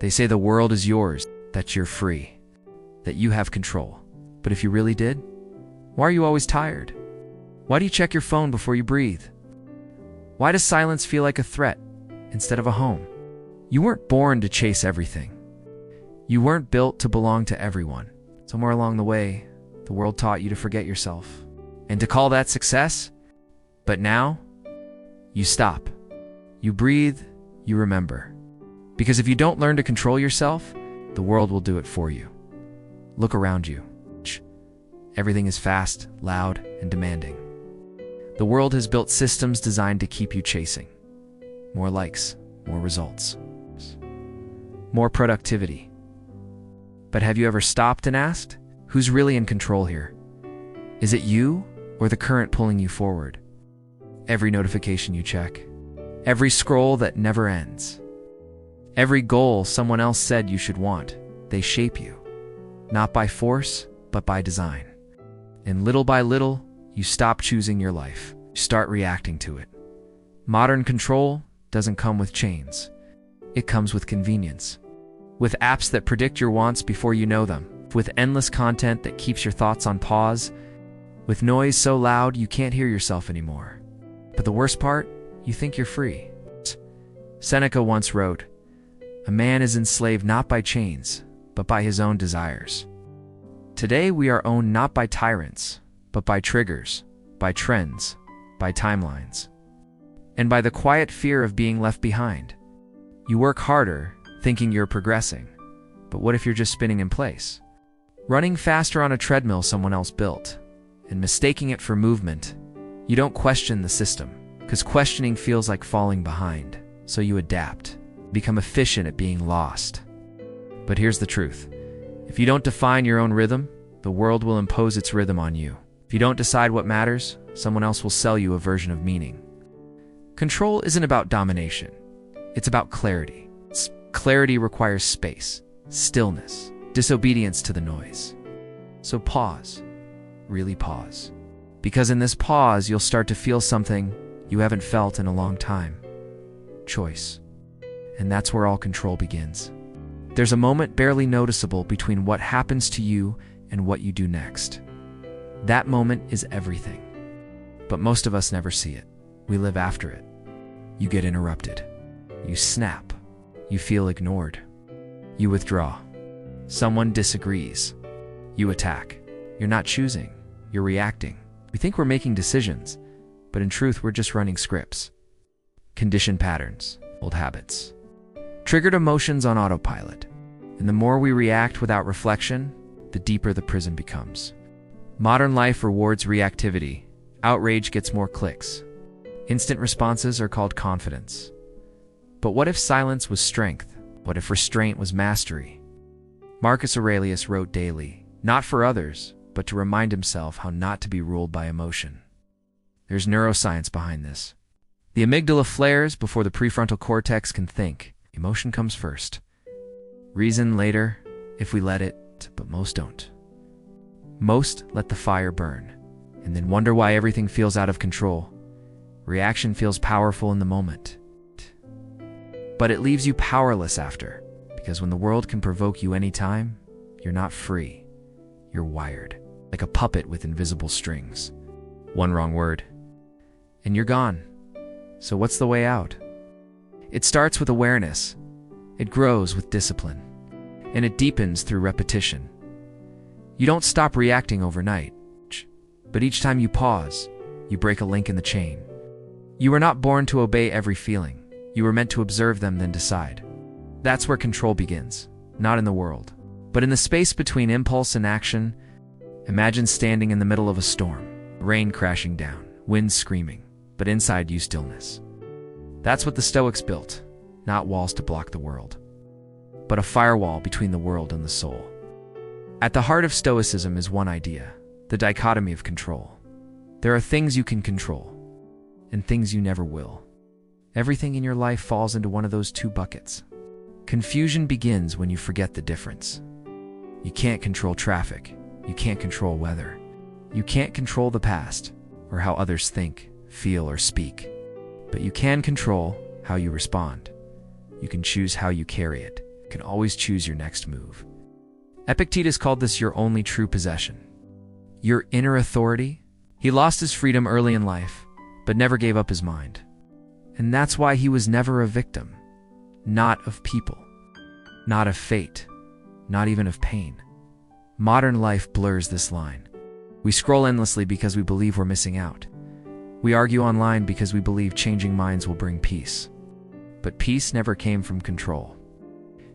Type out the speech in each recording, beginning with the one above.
They say the world is yours, that you're free, that you have control. But if you really did, why are you always tired? Why do you check your phone before you breathe? Why does silence feel like a threat instead of a home? You weren't born to chase everything. You weren't built to belong to everyone. Somewhere along the way, the world taught you to forget yourself and to call that success. But now, you stop. You breathe, you remember. Because if you don't learn to control yourself, the world will do it for you. Look around you. Everything is fast, loud, and demanding. The world has built systems designed to keep you chasing. More likes, more results, more productivity. But have you ever stopped and asked, who's really in control here? Is it you or the current pulling you forward? Every notification you check, every scroll that never ends, every goal someone else said you should want, they shape you, not by force, but by design. And little by little, you stop choosing your life. You start reacting to it. Modern control doesn't come with chains. It comes with convenience. With apps that predict your wants before you know them. With endless content that keeps your thoughts on pause. With noise so loud you can't hear yourself anymore. But the worst part, you think you're free. Seneca once wrote, "A man is enslaved not by chains, but by his own desires." Today we are owned not by tyrants, but by triggers, by trends, by timelines, and by the quiet fear of being left behind. You work harder, thinking you're progressing, but what if you're just spinning in place? Running faster on a treadmill someone else built, and mistaking it for movement. You don't question the system, because questioning feels like falling behind, so you adapt, become efficient at being lost. But here's the truth. If you don't define your own rhythm, the world will impose its rhythm on you. If you don't decide what matters, someone else will sell you a version of meaning. Control isn't about domination. It's about clarity. Clarity requires space, stillness, disobedience to the noise. So pause. Really pause. Because in this pause, you'll start to feel something you haven't felt in a long time. Choice. And that's where all control begins. There's a moment barely noticeable between what happens to you and what you do next. That moment is everything. But most of us never see it. We live after it. You get interrupted. You snap. You feel ignored. You withdraw. Someone disagrees. You attack. You're not choosing. You're reacting. We think we're making decisions, but in truth, we're just running scripts. Conditioned patterns, old habits, triggered emotions on autopilot. And the more we react without reflection, the deeper the prison becomes. Modern life rewards reactivity. Outrage gets more clicks. Instant responses are called confidence. But what if silence was strength? What if restraint was mastery? Marcus Aurelius wrote daily, not for others, but to remind himself how not to be ruled by emotion. There's neuroscience behind this. The amygdala flares before the prefrontal cortex can think. Emotion comes first. Reason later, if we let it, but most don't. Most let the fire burn, and then wonder why everything feels out of control. Reaction feels powerful in the moment, but it leaves you powerless after, because when the world can provoke you anytime, you're not free. You're wired, like a puppet with invisible strings. One wrong word, and you're gone. So what's the way out? It starts with awareness. It grows with discipline, and it deepens through repetition. You don't stop reacting overnight, but each time you pause, you break a link in the chain. You were not born to obey every feeling. You were meant to observe them, then decide. That's where control begins, not in the world, but in the space between impulse and action. Imagine standing in the middle of a storm, rain crashing down, wind screaming, but inside you stillness. That's what the Stoics built, not walls to block the world, but a firewall between the world and the soul. At the heart of Stoicism is one idea, the dichotomy of control. There are things you can control, and things you never will. Everything in your life falls into one of those two buckets. Confusion begins when you forget the difference. You can't control traffic. You can't control weather. You can't control the past, or how others think, feel, or speak. But you can control how you respond. You can choose how you carry it. can always choose your next move. Epictetus called this your only true possession. Your inner authority. He lost his freedom early in life, but never gave up his mind. And that's why he was never a victim. Not of people. Not of fate. Not even of pain. Modern life blurs this line. We scroll endlessly because we believe we're missing out. We argue online because we believe changing minds will bring peace. But peace never came from control.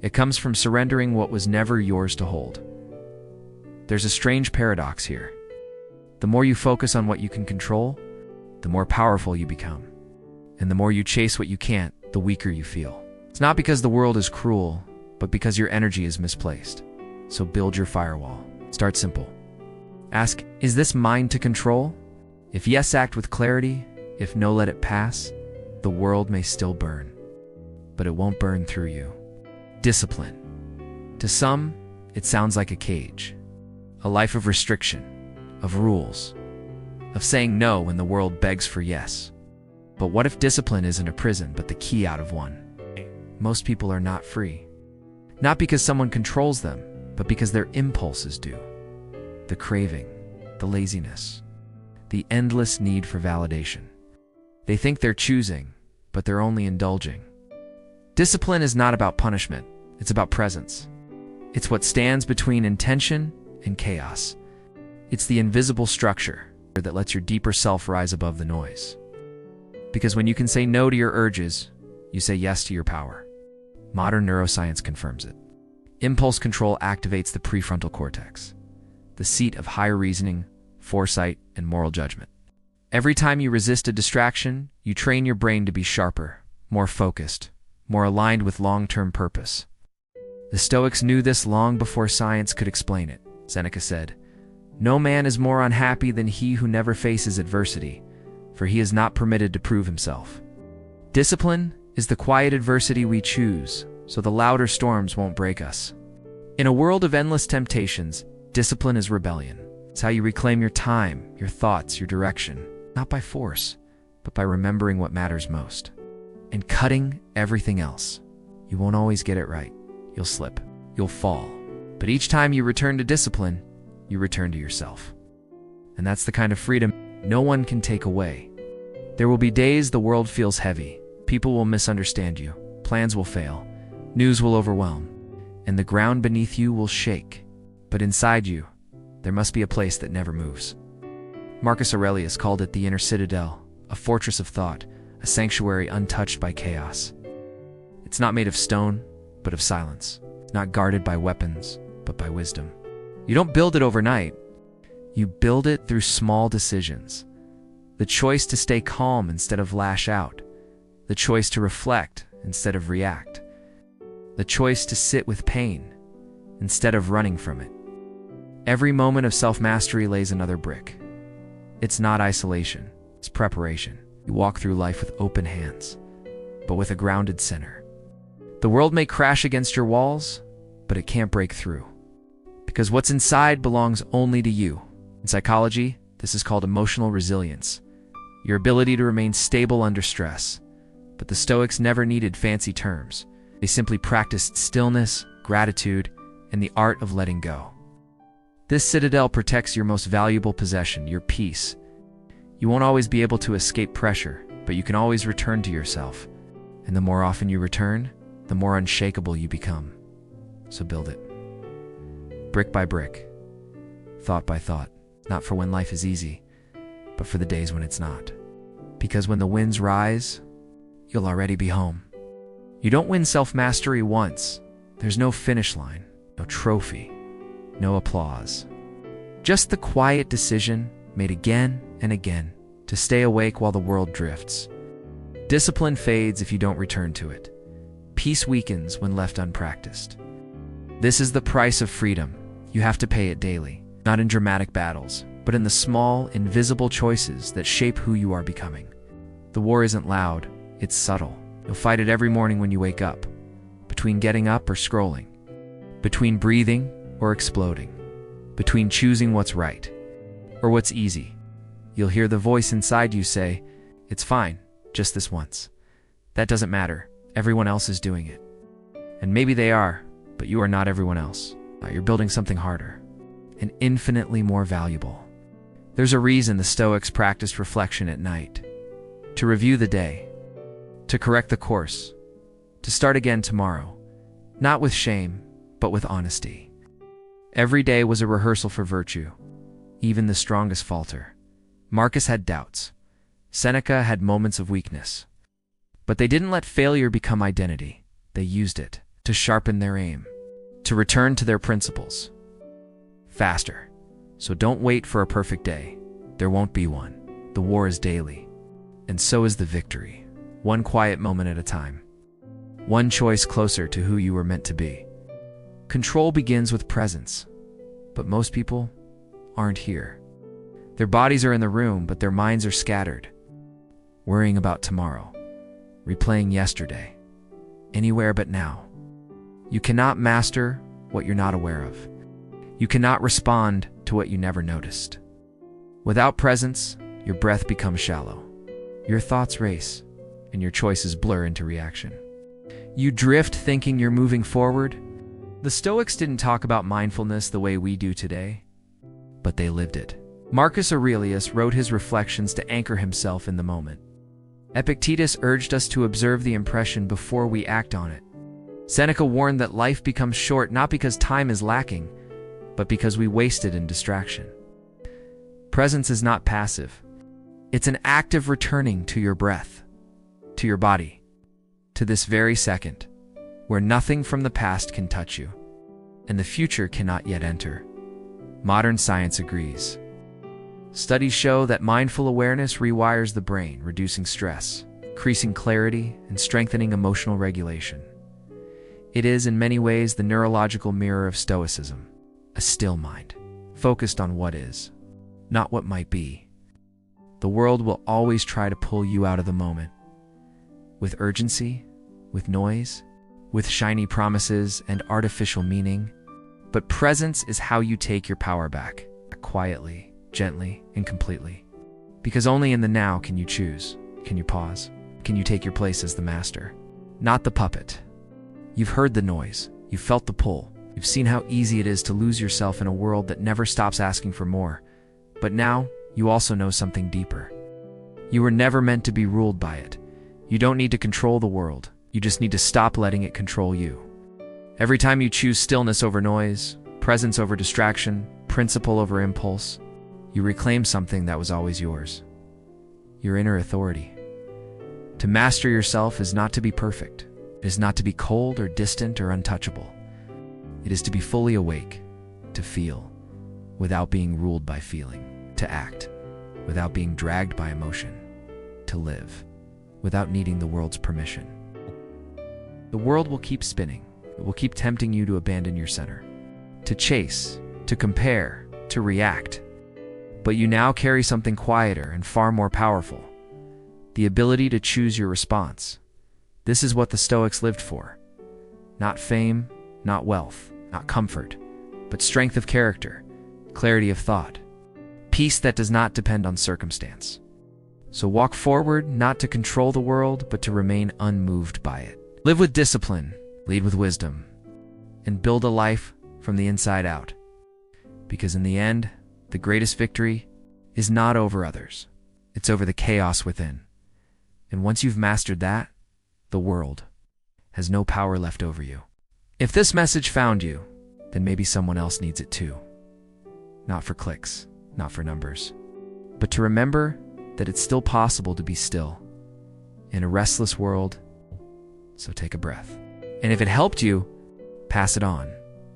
It comes from surrendering what was never yours to hold. There's a strange paradox here. The more you focus on what you can control, the more powerful you become. And the more you chase what you can't, the weaker you feel. It's not because the world is cruel, but because your energy is misplaced. So build your firewall. Start simple. Ask, is this mine to control? If yes, act with clarity. If no, let it pass. The world may still burn, but it won't burn through you. Discipline. To some, it sounds like a cage. A life of restriction, of rules, of saying no when the world begs for yes. But what if discipline isn't a prison, but the key out of one? Most people are not free. Not because someone controls them, but because their impulses do. The craving, the laziness, the endless need for validation. They think they're choosing, but they're only indulging. Discipline is not about punishment, it's about presence. It's what stands between intention and chaos. It's the invisible structure that lets your deeper self rise above the noise. Because when you can say no to your urges, you say yes to your power. Modern neuroscience confirms it. Impulse control activates the prefrontal cortex, the seat of higher reasoning, foresight, and moral judgment. Every time you resist a distraction, you train your brain to be sharper, more focused, more aligned with long-term purpose. The Stoics knew this long before science could explain it. Seneca said, "No man is more unhappy than he who never faces adversity, for he is not permitted to prove himself." Discipline is the quiet adversity we choose, so the louder storms won't break us. In a world of endless temptations, discipline is rebellion. It's how you reclaim your time, your thoughts, your direction, not by force, but by remembering what matters most. And cutting everything else. You won't always get it right. You'll slip. You'll fall. But each time you return to discipline, you return to yourself. And that's the kind of freedom no one can take away. There will be days the world feels heavy. People will misunderstand you. Plans will fail. News will overwhelm. And the ground beneath you will shake. But inside you, there must be a place that never moves. Marcus Aurelius called it the inner citadel, a fortress of thought, a sanctuary untouched by chaos. It's not made of stone, but of silence. It's not guarded by weapons, but by wisdom. You don't build it overnight. You build it through small decisions. The choice to stay calm instead of lash out. The choice to reflect instead of react. The choice to sit with pain instead of running from it. Every moment of self-mastery lays another brick. It's not isolation, it's preparation. You walk through life with open hands, but with a grounded center. The world may crash against your walls, but it can't break through. Because what's inside belongs only to you. In psychology, this is called emotional resilience, your ability to remain stable under stress. But the Stoics never needed fancy terms. They simply practiced stillness, gratitude, and the art of letting go. This citadel protects your most valuable possession, your peace. You won't always be able to escape pressure, but you can always return to yourself. And the more often you return, the more unshakable you become. So build it. Brick by brick, thought by thought, not for when life is easy, but for the days when it's not. Because when the winds rise, you'll already be home. You don't win self-mastery once. There's no finish line, no trophy, no applause. Just the quiet decision made again and again to stay awake while the world drifts. Discipline fades if you don't return to it. Peace weakens when left unpracticed. This is the price of freedom. You have to pay it daily, not in dramatic battles, but in the small, invisible choices that shape who you are becoming. The war isn't loud, it's subtle. You'll fight it every morning when you wake up, between getting up or scrolling, between breathing or exploding, between choosing what's right or what's easy. You'll hear the voice inside you say, "It's fine, just this once. That doesn't matter. Everyone else is doing it." And maybe they are, But you are not everyone else. You're building something harder and infinitely more valuable. There's a reason the Stoics practiced reflection at night. To review the day, to correct the course, to start again tomorrow, not with shame, but with honesty. Every day was a rehearsal for virtue. Even the strongest falter. Marcus had doubts. Seneca had moments of weakness. But they didn't let failure become identity. They used it to sharpen their aim, to return to their principles. Faster. So don't wait for a perfect day. There won't be one. The war is daily. And so is the victory. One quiet moment at a time. One choice closer to who you were meant to be. Control begins with presence. But most people aren't here. Their bodies are in the room, but their minds are scattered. Worrying about tomorrow. Replaying yesterday. Anywhere but now. You cannot master what you're not aware of. You cannot respond to what you never noticed. Without presence, your breath becomes shallow. Your thoughts race, and your choices blur into reaction. You drift thinking you're moving forward. The Stoics didn't talk about mindfulness the way we do today, but they lived it. Marcus Aurelius wrote his reflections to anchor himself in the moment. Epictetus urged us to observe the impression before we act on it. Seneca warned that life becomes short not because time is lacking, but because we waste it in distraction. Presence is not passive. It's an active returning to your breath, to your body, to this very second, where nothing from the past can touch you, and the future cannot yet enter. Modern science agrees. Studies show that mindful awareness rewires the brain, reducing stress, increasing clarity, and strengthening emotional regulation. It is, in many ways, the neurological mirror of Stoicism, a still mind, focused on what is, not what might be. The world will always try to pull you out of the moment, with urgency, with noise, with shiny promises and artificial meaning. But presence is how you take your power back, quietly, gently, and completely. Because only in the now can you choose, can you pause, can you take your place as the master, not the puppet. You've heard the noise, you've felt the pull, you've seen how easy it is to lose yourself in a world that never stops asking for more. But now, you also know something deeper. You were never meant to be ruled by it. You don't need to control the world, you just need to stop letting it control you. Every time you choose stillness over noise, presence over distraction, principle over impulse, you reclaim something that was always yours. Your inner authority. To master yourself is not to be perfect. It is not to be cold or distant or untouchable. It is to be fully awake, to feel, without being ruled by feeling, to act, without being dragged by emotion, to live, without needing the world's permission. The world will keep spinning. It will keep tempting you to abandon your center, to chase, to compare, to react. But you now carry something quieter and far more powerful, the ability to choose your response. This is what the Stoics lived for. Not fame, not wealth, not comfort, but strength of character, clarity of thought, peace that does not depend on circumstance. So walk forward, not to control the world, but to remain unmoved by it. Live with discipline, lead with wisdom, and build a life from the inside out. Because in the end, the greatest victory is not over others. It's over the chaos within. And once you've mastered that, the world has no power left over you. If this message found you, then maybe someone else needs it too. Not for clicks, not for numbers, but to remember that it's still possible to be still in a restless world. So take a breath. And if it helped you, pass it on,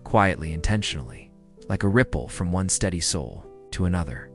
quietly, intentionally, like a ripple from one steady soul to another.